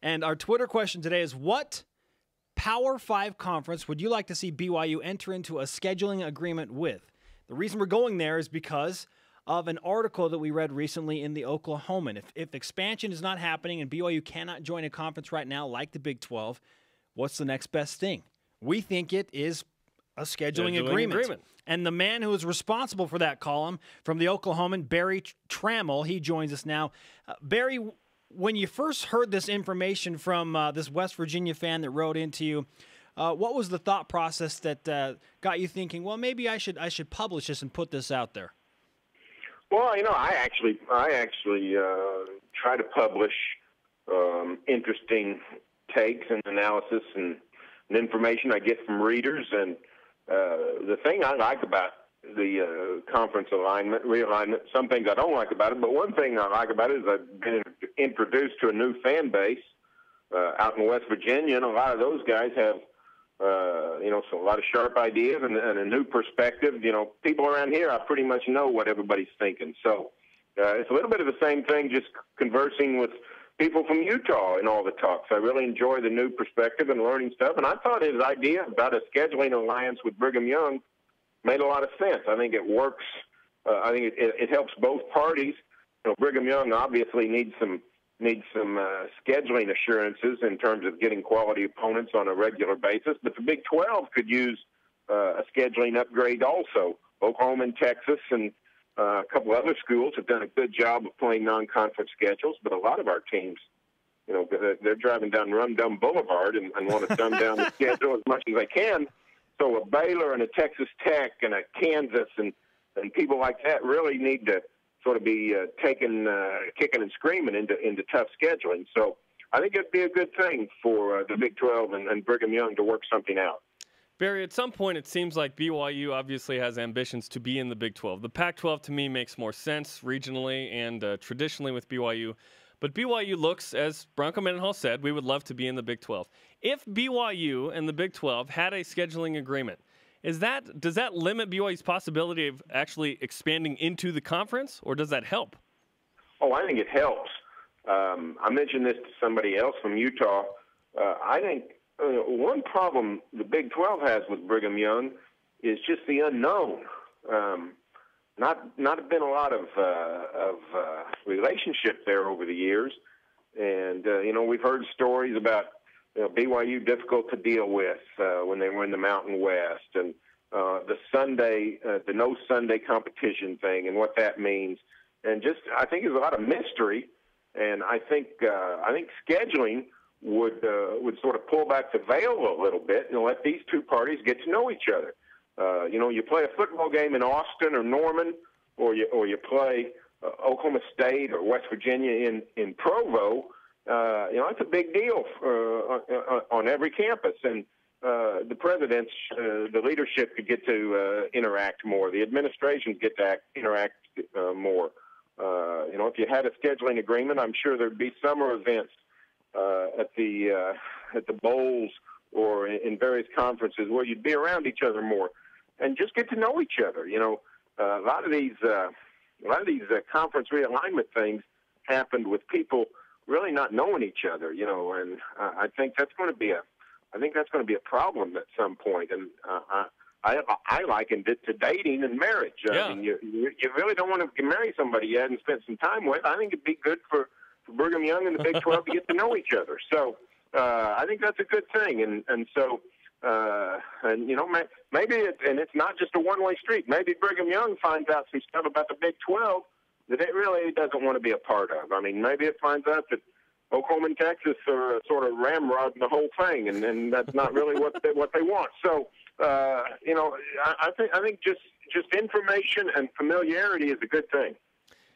And our Twitter question today is, what Power 5 conference would you like to see BYU enter into a scheduling agreement with? The reason we're going there is because of an article that we read recently in the Oklahoman. If expansion is not happening and BYU cannot join a conference right now like the Big 12, what's the next best thing? We think it is a scheduling agreement. And the man who is responsible for that column from the Oklahoman, Barry Tramel, he joins us now. Barry, when you first heard this information from this West Virginia fan that wrote into you, what was the thought process that got you thinking, well, maybe I should publish this and put this out there? Well, I actually try to publish interesting takes and analysis and information I get from readers. And the thing I like about the conference realignment, some things I don't like about it, but one thing I like about it is I've been introduced to a new fan base out in West Virginia, and a lot of those guys have, so a lot of sharp ideas and a new perspective. People around here, I pretty much know what everybody's thinking. So it's a little bit of the same thing, just conversing with people from Utah in all the talks. I really enjoy the new perspective and learning stuff, and I thought his idea about a scheduling alliance with Brigham Young made a lot of sense. I think it works. I think it helps both parties. Brigham Young obviously needs some scheduling assurances in terms of getting quality opponents on a regular basis, but the Big 12 could use a scheduling upgrade also. Oklahoman, Texas, and a couple other schools have done a good job of playing non-conference schedules, but a lot of our teams, they're driving down Rum Dum Boulevard and want to dumb down the schedule as much as they can. So a Baylor and a Texas Tech and a Kansas and people like that really need to sort of be kicking and screaming into tough scheduling. So I think it'd be a good thing for the Big 12 and Brigham Young to work something out. Barry, at some point it seems like BYU obviously has ambitions to be in the Big 12. The Pac-12 to me makes more sense regionally and traditionally with BYU. But BYU looks, as Bronco Mendenhall said, we would love to be in the Big 12. If BYU and the Big 12 had a scheduling agreement, does that limit BYU's possibility of actually expanding into the conference, or does that help? Oh, I think it helps. I mentioned this to somebody else from Utah. I think one problem the Big 12 has with Brigham Young is just the unknown. Not been a lot of relationship there over the years, and we've heard stories about BYU difficult to deal with when they were in the Mountain West, and the no Sunday competition thing and what that means, and just I think there's a lot of mystery, and I think scheduling would sort of pull back the veil a little bit and let these two parties get to know each other. You play a football game in Austin or Norman, or you play Oklahoma State or West Virginia in Provo. It's a big deal on every campus, and the presidents, the leadership could get to interact more. The administrations get to interact more. If you had a scheduling agreement, I'm sure there'd be summer events at the bowls or in various conferences where you'd be around each other more and just get to know each other. A lot of these conference realignment things happened with people really not knowing each other, and I think that's going to be a problem at some point. And I likened it to dating and marriage. Yeah. I mean, you really don't want to marry somebody you hadn't spent some time with. I think it'd be good for Brigham Young and the Big 12 to get to know each other. So I think that's a good thing. And so maybe it's not just a one-way street. Maybe Brigham Young finds out some stuff about the Big 12 that it really doesn't want to be a part of. I mean, maybe it finds out that Oklahoma and Texas are sort of ramrodding the whole thing, and that's not really what they want. So, I think just information and familiarity is a good thing.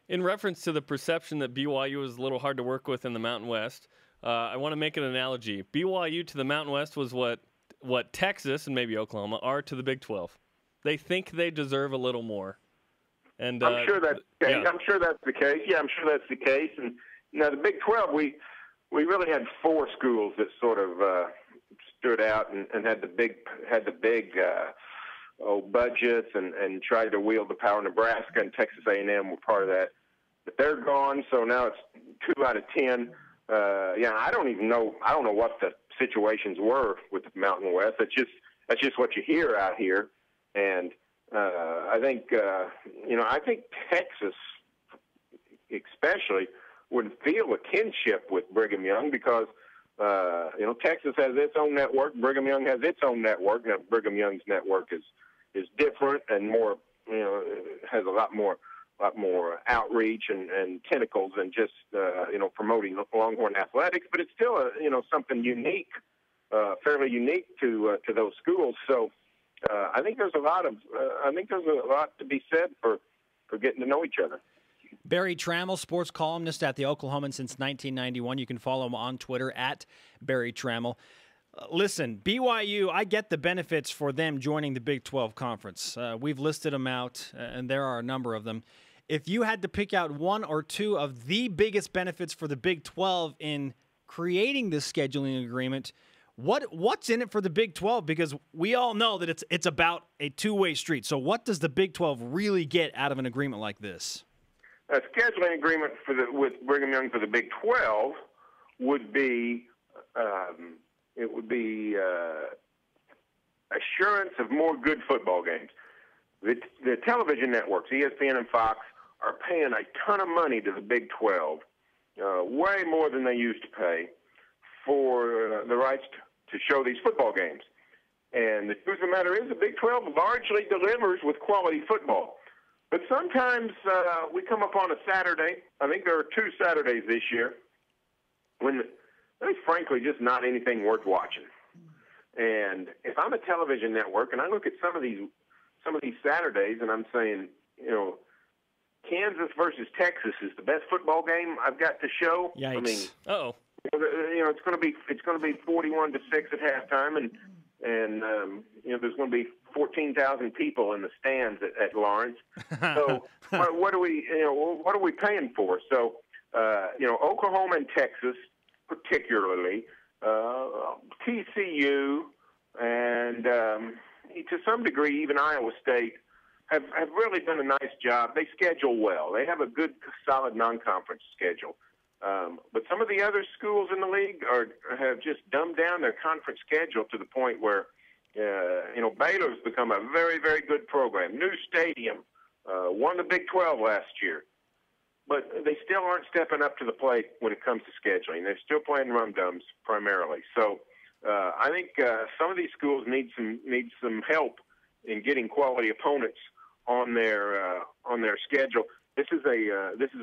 In reference to the perception that BYU is a little hard to work with in the Mountain West, I want to make an analogy. BYU to the Mountain West was what Texas and maybe Oklahoma are to the Big 12. They think they deserve a little more. And I'm sure that's the case. Yeah. I'm sure that's the case. Yeah, I'm sure that's the case. And the Big 12, we really had four schools that sort of stood out and had the big budgets and tried to wield the power. Nebraska and Texas A&M were part of that, but they're gone. So now it's 2 out of 10. I don't know what the situations were with the Mountain West. That's just what you hear out here, and I think Texas, especially, would feel a kinship with Brigham Young because Texas has its own network. Brigham Young has its own network. Now, Brigham Young's network is different and more, has a lot more outreach and tentacles than just promoting Longhorn athletics. But it's still something unique, fairly unique to those schools. So I think there's a lot to be said for getting to know each other. Barry Tramel, sports columnist at the Oklahoman since 1991. You can follow him on Twitter at Barry Tramel. Listen, BYU, I get the benefits for them joining the Big 12 Conference. We've listed them out, and there are a number of them. If you had to pick out one or two of the biggest benefits for the Big 12 in creating this scheduling agreement, what's in it for the Big 12? Because we all know that it's about a two-way street. So what does the Big 12 really get out of an agreement like this? A scheduling agreement with Brigham Young for the Big 12 would be assurance of more good football games. The television networks, ESPN and Fox, are paying a ton of money to the Big 12, way more than they used to pay, for the rights to show these football games. And the truth of the matter is the Big 12 largely delivers with quality football. But sometimes we come upon a Saturday, I think there are 2 Saturdays this year, when there's frankly just not anything worth watching. And if I'm a television network and I look at some of these Saturdays and I'm saying, Kansas versus Texas is the best football game I've got to show. Yikes. I mean, it's going to be 41-6 at halftime, and there's going to be 14,000 people in the stands at Lawrence. So what are we paying for? So Oklahoma and Texas, particularly, TCU, and to some degree even Iowa State have really done a nice job. They schedule well. They have a good, solid non-conference schedule. But some of the other schools in the league have just dumbed down their conference schedule to the point where, Baylor's become a very, very good program. New stadium, won the Big 12 last year. But they still aren't stepping up to the plate when it comes to scheduling. They're still playing rum-dums primarily. So I think some of these schools need some help in getting quality opponents on their schedule. This has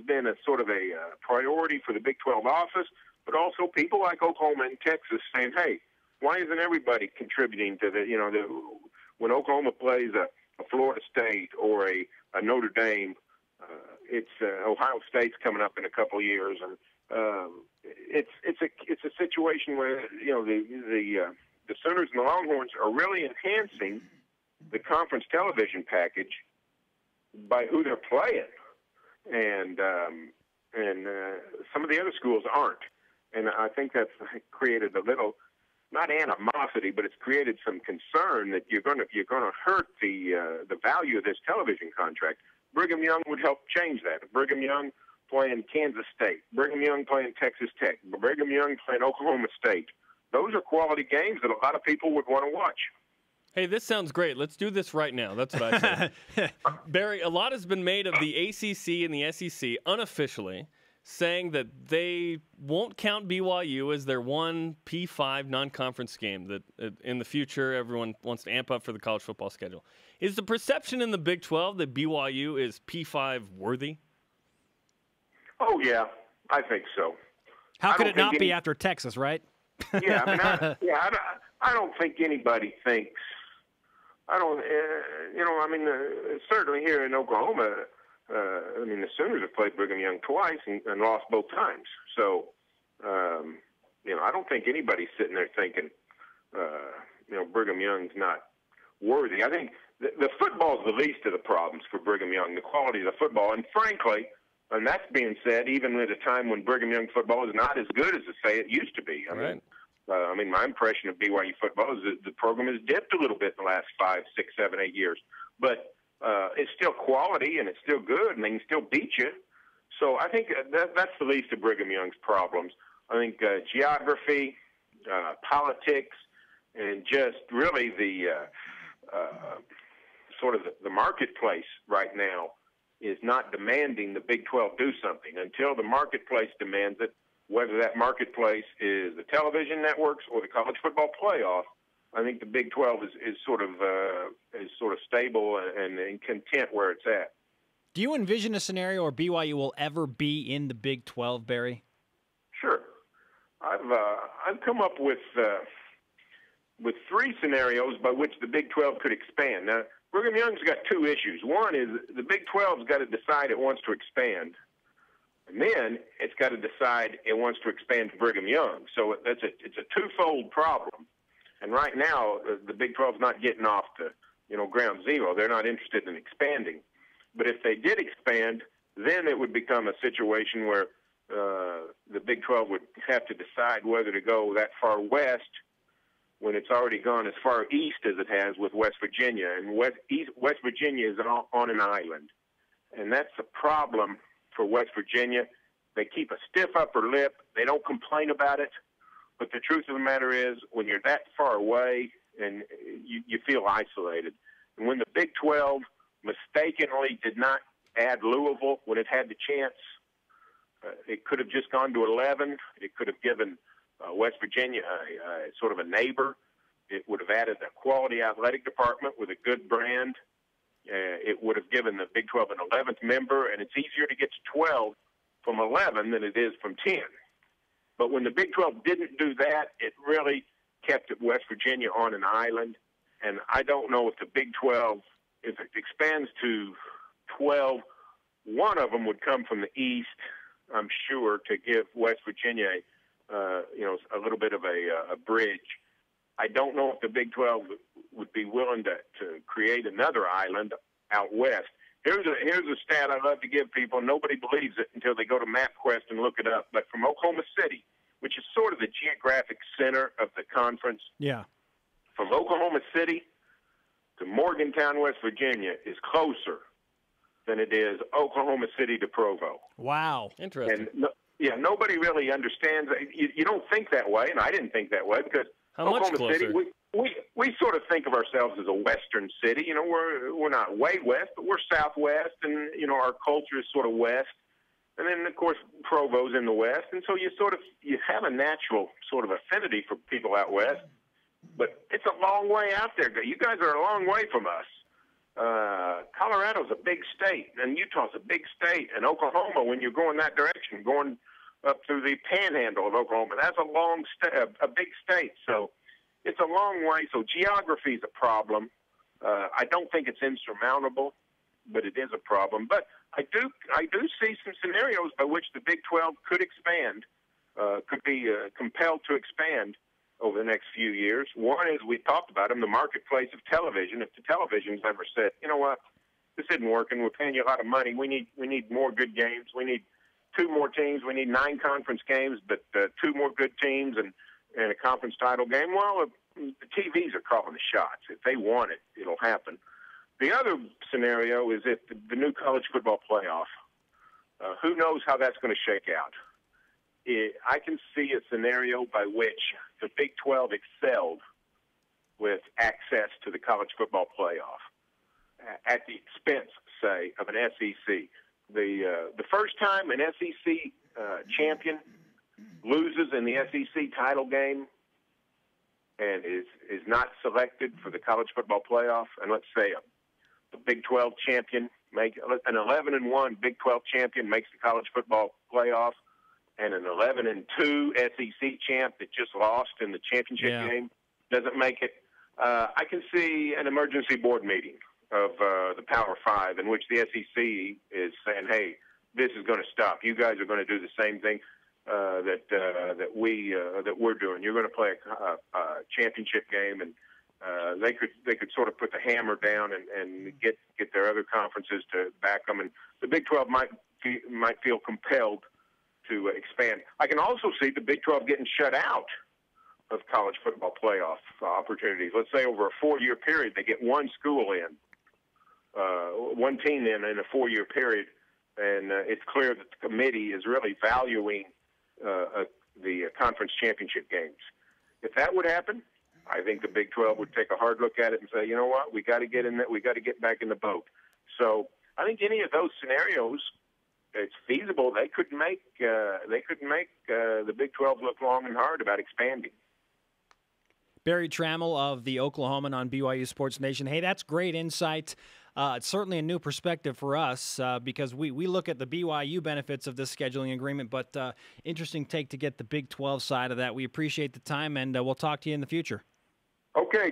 been a sort of a priority for the Big 12 office, but also people like Oklahoma and Texas saying, "Hey, why isn't everybody contributing to when Oklahoma plays a Florida State or a Notre Dame? It's Ohio State's coming up in a couple of years, and it's a situation where the Sooners and the Longhorns are really enhancing the conference television package by who they're playing, and some of the other schools aren't, and I think that's created a little, not animosity, but it's created some concern that you're going to hurt the value of this television contract. Brigham Young would help change that. Brigham Young playing Kansas State, Brigham Young playing Texas Tech, Brigham Young playing Oklahoma State. Those are quality games that a lot of people would want to watch. Hey, this sounds great. Let's do this right now. That's what I say. Barry, a lot has been made of the ACC and the SEC unofficially, saying that they won't count BYU as their one P5 non-conference game, that in the future everyone wants to amp up for the college football schedule. Is the perception in the Big 12 that BYU is P5 worthy? Oh, yeah, I think so. How could it not be after Texas, right? Yeah, I don't think anybody thinks. Certainly here in Oklahoma, the Sooners have played Brigham Young twice and lost both times. So, I don't think anybody's sitting there thinking, Brigham Young's not worthy. I think the football's the least of the problems for Brigham Young, the quality of the football. And frankly, and that's being said even at a time when Brigham Young football is not as good as, say, it used to be. I mean, I mean, my impression of BYU football is that the program has dipped a little bit in the last 5, 6, 7, 8 years. But it's still quality, and it's still good, and they can still beat you. So I think that's the least of Brigham Young's problems. I think geography, politics, and just really the sort of the marketplace right now is not demanding the Big 12 do something. Until the marketplace demands it, whether that marketplace is the television networks or the college football playoff, I think the Big 12 is sort of stable and content where it's at. Do you envision a scenario where BYU will ever be in the Big 12, Barry? Sure. I've come up with 3 scenarios by which the Big 12 could expand. Now, Brigham Young's got 2 issues. One is the Big 12's got to decide it wants to expand, and then it's got to decide it wants to expand to Brigham Young. So it's a twofold problem. And right now, the Big 12's not getting off to ground zero. They're not interested in expanding. But if they did expand, then it would become a situation where the Big 12 would have to decide whether to go that far west when it's already gone as far east as it has with West Virginia. And West Virginia is on an island. And that's a problem for West Virginia. They keep a stiff upper lip. They don't complain about it. But the truth of the matter is, when you're that far away, and you feel isolated. And when the Big 12 mistakenly did not add Louisville when it had the chance, it could have just gone to 11. It could have given West Virginia sort of a neighbor. It would have added a quality athletic department with a good brand. It would have given the Big 12 an 11th member, and it's easier to get to 12 from 11 than it is from 10. But when the Big 12 didn't do that, it really kept West Virginia on an island. And I don't know if the Big 12, if it expands to 12, one of them would come from the east, I'm sure, to give West Virginia, a little bit of a bridge. I don't know if the Big 12 would be willing to create another island out west. Here's a stat I love to give people. Nobody believes it until they go to MapQuest and look it up. But from Oklahoma City, which is sort of the geographic center of the conference, from Oklahoma City to Morgantown, West Virginia, is closer than it is Oklahoma City to Provo. Wow. Interesting. And nobody really understands. You don't think that way, and I didn't think that way, because Oklahoma City, we sort of think of ourselves as a western city. We're not way west, but we're southwest, and our culture is sort of west. And then, of course, Provo's in the west, and so you have a natural sort of affinity for people out west. But it's a long way out there. You guys are a long way from us. Colorado's a big state, and Utah's a big state, and Oklahoma, when you're going that direction, going up through the panhandle of Oklahoma, that's a big state. So it's a long way. So geography is a problem. I don't think it's insurmountable, but it is a problem. But I do see some scenarios by which the Big 12 could expand, could be compelled to expand over the next few years. One is, we talked about them, the marketplace of television. If the television's ever said, you know what, this isn't working, we're paying you a lot of money, we need more good games, we need 2 more teams, we need 9 conference games, but 2 more good teams and a conference title game. Well, the TVs are calling the shots. If they want it, it'll happen. The other scenario is if the new college football playoff, who knows how that's going to shake out. I can see a scenario by which the Big 12 excelled with access to the college football playoff at the expense, say, of an SEC. The first time an SEC champion loses in the SEC title game and is not selected for the college football playoff, and let's say a Big 12 champion, an 11-1 Big 12 champion makes the college football playoff, and an 11-2 SEC champ that just lost in the championship game doesn't make it. I can see an emergency board meeting of the Power Five in which the SEC is saying, "Hey, this is going to stop. You guys are going to do the same thing that we're doing. You're going to play a championship game," and they could sort of put the hammer down and get their other conferences to back them, and the Big 12 might feel compelled to expand. I can also see the Big 12 getting shut out of college football playoff opportunities. Let's say over a 4-year period, they get one school in, one team in a 4-year period, and it's clear that the committee is really valuing the conference championship games. If that would happen, I think the Big 12 would take a hard look at it and say, you know what, we got to get in that, we got to get back in the boat. So I think any of those scenarios, it's feasible. They could make the Big 12 look long and hard about expanding. Barry Tramel of the Oklahoman on BYU Sports Nation. Hey, that's great insight. It's certainly a new perspective for us because we look at the BYU benefits of this scheduling agreement, but interesting take to get the Big 12 side of that. We appreciate the time, and we'll talk to you in the future. Okay.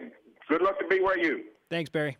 Good luck to BYU. Thanks, Barry.